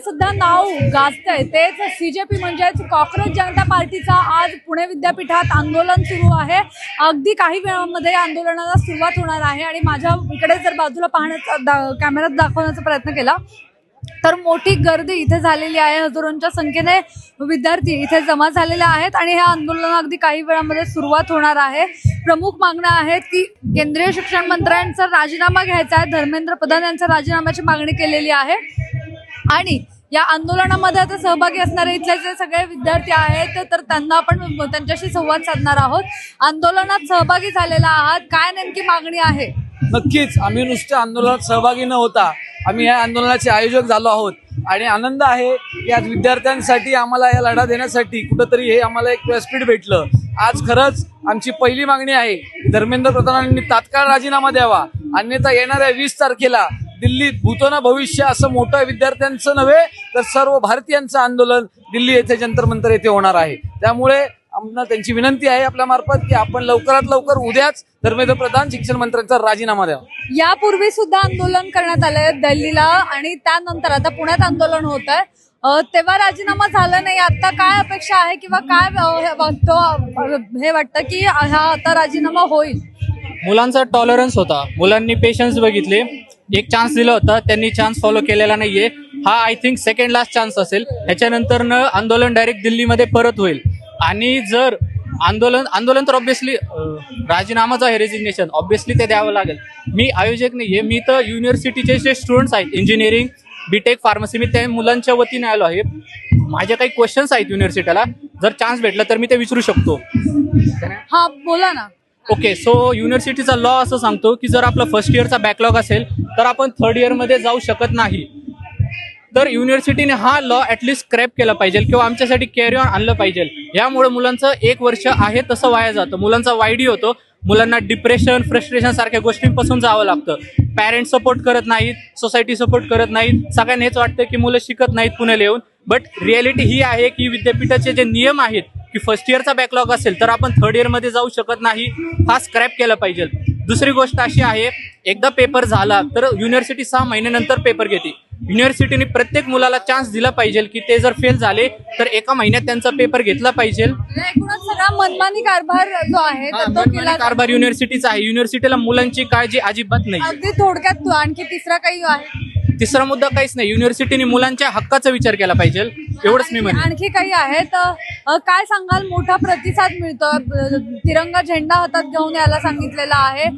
सध्या नाव गाजतंय तेच सीजेपी म्हणजेच कॉक्रोच जनता पार्टीचा आज पुणे विद्यापीठात आंदोलन सुरू आहे। अगदी काही वेळामध्ये या आंदोलनाला सुरुवात होणार आहे आणि माझ्या इकडे जर बाजूला पाहण्याचा कॅमेऱ्यात दाखवण्याचा प्रयत्न केला तर मोठी गर्दी इथे झालेली आहे। हजारोंच्या संख्येने विद्यार्थी इथे जमा झालेले आहेत आणि हे आंदोलन अगदी काही वेळामध्ये सुरुवात होणार आहे। प्रमुख मागण्या आहेत की केंद्रीय शिक्षण मंत्र्यांचा राजीनामा घ्यायचा आहे, धर्मेंद्र प्रधान यांच्या राजीनाम्याची मागणी केलेली आहे आणि या आंदोलनामध्ये आता सहभागी असणारे इथले जे सगळे विद्यार्थी आहेत तर त्यांना आपण त्यांच्याशी संवाद साधणार आहोत। आंदोलनात सहभागी झालेला आहात, काय नेमकी मागणी आहे? नक्कीच आम्ही नुसत्या आंदोलनात सहभागी न होता आम्ही या आंदोलनाचे आयोजक झालो आहोत आणि आनंद आहे की आज विद्यार्थ्यांसाठी आम्हाला या लढा देण्यासाठी कुठंतरी हे आम्हाला एक व्यासपीठ भेटलं। आज खरंच आमची पहिली मागणी आहे धर्मेंद्र प्रधानांनी तात्काळ राजीनामा द्यावा, अन्यथा येणाऱ्या 20 तारखेला दिल्लीत भूतो न भविष्य असं मोठं विद्यार्थ्यांचं नव्हे तर सर्व भारतीयांचं आंदोलन दिल्ली येथे जंतर मंतर येथे होणार आहे। त्यामुळे आम्हाला त्यांची विनंती आहे आपल्या मार्फत की आपण लवकरात लवकर उद्याच धर्मेंद्र प्रधान शिक्षण मंत्र्यांचा राजीनामा द्यावा। यापूर्वी सुद्धा आंदोलन करण्यात आलंय दिल्लीला आणि त्यानंतर आता पुण्यात आंदोलन होत आहे, तेव्हा राजीनामा झाला नाही। आता काय अपेक्षा आहे किंवा काय वाटतं की हा आता राजीनामा होईल? मुलांचा टॉलरन्स होता, मुलांनी पेशन्स बघितले, एक चान्स दिला होता, त्यांनी चान्स फॉलो केलेला नाहीये। हा I think second last chance असेल, ह्याच्यानंतर आंदोलन डायरेक्ट दिल्लीमध्ये परत होईल आणि जर आंदोलन तर ऑब्व्हियसली राजीनामाचं आहे, रेजिग्नेशन ऑब्व्हियसली ते द्यावं लागेल। मी आयोजक नाहीये, मी तर युनिव्हर्सिटीचे जे स्टुडंट्स आहेत इंजिनिअरिंग बीटेक फार्मसी, मी त्या मुलांच्या वतीने आलो आहे। माझे काही क्वेश्चन्स आहेत युनिव्हर्सिटीला, जर चान्स भेटला तर मी ते विचारू शकतो। हा बोला ना। ओके, सो युनिव्हर्सिटीचा लॉ असं सांगतो की जर आपला फर्स्ट इयरचा बॅकलॉग असेल तर आपण थर्ड इयरमध्ये जाऊ शकत नाही। तर युनिव्हर्सिटीने हा लॉ ॲटलिस्ट स्क्रॅप केला पाहिजे किंवा आमच्यासाठी कॅरी ऑन आणलं पाहिजे। यामुळे मुलांचं 1 वर्ष आहे तसं वाया जातं, मुलांचा वायडी होतो, मुलांना डिप्रेशन फ्रस्ट्रेशन सारख्या गोष्टींपासून जावं लागतं। पॅरेंट्स सपोर्ट करत नाहीत, सोसायटी सपोर्ट करत नाहीत, सगळ्यांना हेच वाटतं की मुलं शिकत नाहीत पुण्याला येऊन। बट रिॲलिटी ही आहे की विद्यापीठाचे जे नियम आहेत की फर्स्ट इयरचा बॅकलॉग असेल तर आपण थर्ड इयरमध्ये जाऊ शकत नाही, हा स्क्रॅप केला पाहिजे। दुसरी गोष्ट अशी आहे, एकदा पेपर झाला तर युनिव्हर्सिटी 6 महिन्यानंतर पेपर घेते। युनिव्हर्सिटीने प्रत्येक मुलाला चान्स दिला पाहिजे की ते जर फेल झाले तर 1 महिन्यात त्यांचा पेपर घेतला पाहिजे। एकूणच सगळा मनमानी कारभार जो आहे तर तो केला कारभार युनिव्हर्सिटीचा आहे, युनिव्हर्सिटीला मुलांची काळजी अजिबात नाही। अगदी थोडक्यात आणखी तिसरा काही आहे? तिसरा मुद्दा काहीच नाही, युनिव्हर्सिटीने मुलांच्या हक्काचा विचार केला पाहिजे, एवढंच मी म्हणेन। आणखी काही आहे तर काय सांगाल? मोठा प्रतिसाद मिळतो, तिरंगा झेंडा हातात घेऊन यायला सांगितलेला आहे,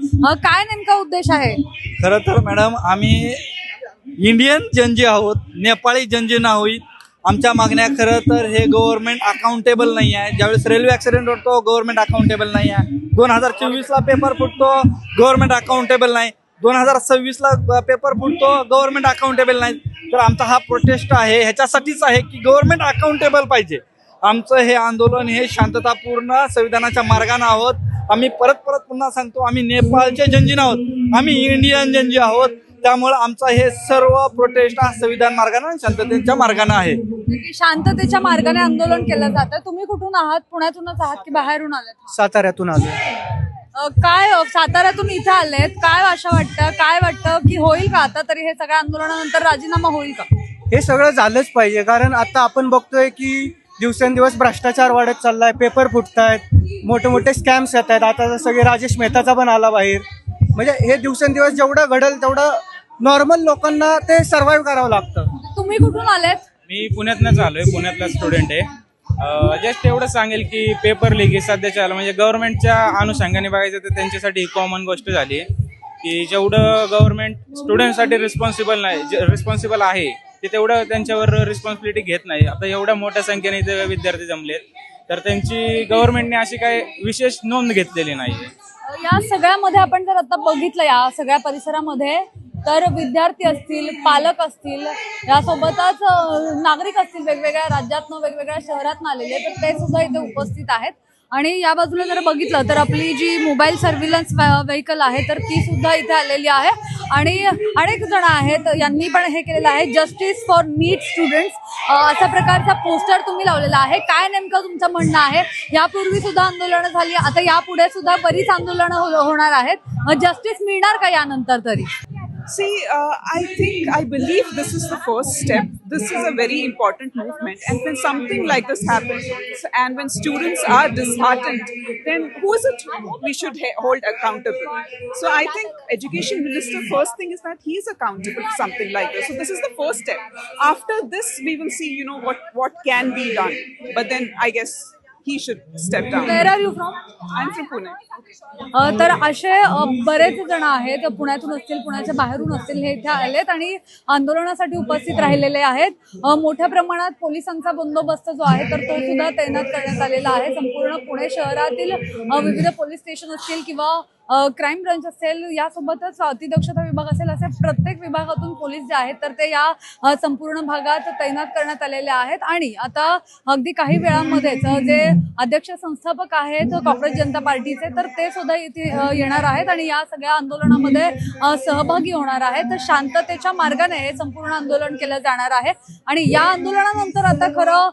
काय नेमका उद्देश आहे? खरं तर मॅडम आम्ही इंडियन जनजी आहोत, नेपाळी जनजी नाही। आमच्या मागण्या खरं तर हे गव्हर्नमेंट अकाउंटेबल नाही आहे। ज्यावेळेस रेल्वे ऍक्सिडेंट होतो गव्हर्नमेंट अकाउंटेबल नाही आहे, 2024ला पेपर फुटतो गव्हर्नमेंट अकाउंटेबल नाही, 2026ला पेपर फुटतो गव्हर्नमेंट अकाउंटेबल नाही। तर आमचा हा प्रोटेस्ट आहे ह्याच्यासाठीच आहे की गव्हर्नमेंट अकाउंटेबल पाहिजे। आमचं हे आंदोलन हे शांततापूर्ण संविधानाच्या मार्गाने आहोत। आम्ही परत पुन्हा सांगतो, आम्ही नेपाळचे जनजी आहोत, आम्ही इंडियन जनजी आहोत। त्यामुळे आमचा हे सर्व प्रोटेस्ट हा संविधान मार्गाने आणि शांततेच्या मार्गाने आहे। शांततेच्या मार्गाने आंदोलन केलं जातं। तुम्ही कुठून आहात? पुण्यातूनच आहात की बाहेरून आलेत? साताऱ्यातून आलो। काय साताऱ्यातून इथे आलेत, काय आशा वाटतं, काय वाटतं की होईल का आता तरी हे सगळ्या आंदोलनानंतर राजीनामा होईल का? हे सगळं झालंच पाहिजे, कारण आता आपण बघतोय की दिवसेंदिवस भ्रष्टाचार वाढत चाललाय, पेपर फुटतायत, मोठे मोठे स्कॅम्स येत आहेत। आता सगळे राजेश मेहताचा पण आला बाहेर, म्हणजे हे दिवसेंदिवस जेवढं घडेल तेवढं नॉर्मल लोकांना ते सर्व्हाइव्ह करावं लागतं। तुम्ही कुठून आलेत? मी पुण्यातनंच आलोय, पुण्यातला स्टुडंट आहे। जस्ट एवढं सांगेल की पेपर लीक हे सध्याच्या म्हणजे गव्हर्नमेंटच्या अनुषंगाने बघायचं तर त्यांच्यासाठी कॉमन गोष्ट झाली आहे की जेवढं गव्हर्नमेंट स्टुडंटसाठी रिस्पॉन्सिबल आहे ते तेवढं त्यांच्यावर रिस्पॉन्सिबिलिटी घेत नाही। आता एवढ्या मोठ्या संख्येने इथे विद्यार्थी जमलेत तर त्यांची गव्हर्नमेंटने अशी काही विशेष नोंद घेतलेली नाहीये। या सगळ्यामध्ये आपण जर आता बघितलं या सगळ्या परिसरामध्ये तर विद्यार्थी असतील, पालक असतील, यासोबतच नागरिक असतील, वेगवेगळ्या राज्यातनं वेगवेगळ्या शहरातून आलेले तर ते सुद्धा इथे उपस्थित आहेत। आणि या बाजूला जर बघितलं तर आपली जी मोबाईल सर्व्हिलन्स व्हेकल आहे तर ती सुद्धा इथे आलेली आहे आणि अनेक जण आहेत यांनी पण हे केलेलं आहे, जस्टिस फॉर नीट स्टुडंट्स अशा प्रकारचा पोस्टर तुम्ही लावलेला आहे। काय नेमकं तुमचं म्हणणं आहे? यापूर्वी सुद्धा आंदोलनं झाली, आता यापुढे सुद्धा बरीच आंदोलनं होणार आहेत, जस्टिस मिळणार का यानंतर तरी? See, I believe this is the first step. This is a very important movement. And when something like this happens, and when students are disheartened, then who is it we should hold accountable? So I think Education Minister, first thing is that he is accountable for something like this. So this is the first step. After this, we will see, what can be done. But then I guess he should step down. Where are you from? I'm from Pune. तर असे बरेच जण आहेत, पुण्यातून असतील, पुण्याच्या बाहेरून असतील, हे इथे आलेत आणि आंदोलनासाठी उपस्थित राहिलेले आहेत. मोठ्या प्रमाणात पोलिसांचा बंदोबस्त जो आहे तर तो सुद्धा तैनात करण्यात आलेला आहे. संपूर्ण पुणे शहरातील विविध पोलीस स्टेशन असतील किंवा क्राईम ब्रांच असेल, यासोबतच अतिदक्षता विभाग असेल, असे प्रत्येक विभागातून पोलीस जे आहेत तर ते या संपूर्ण भागात तैनात करण्यात आलेले आहेत. आणि आता अगदी काही वेळामध्येच जे अध्यक्ष संस्थापक आहेत कॉंग्रेस जनता पार्टीचे, तर ते सुद्धा इथे येणार आहेत आणि या सगळ्या आंदोलनामध्ये सहभागी होणार आहेत. शांततेच्या मार्गाने हे संपूर्ण आंदोलन केलं जाणार आहे. आणि या आंदोलनानंतर आता खरं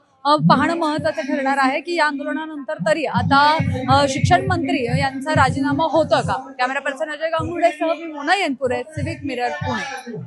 पाहणं महत्त्वाचं ठरणार आहे की या आंदोलनानंतर तरी आता शिक्षण मंत्री यांचा राजीनामा होतं का. कॅमेरा पर्सन अजय गांगुर्डे सह मी मोना येनपुरे, सिविक मिरर, पुणे.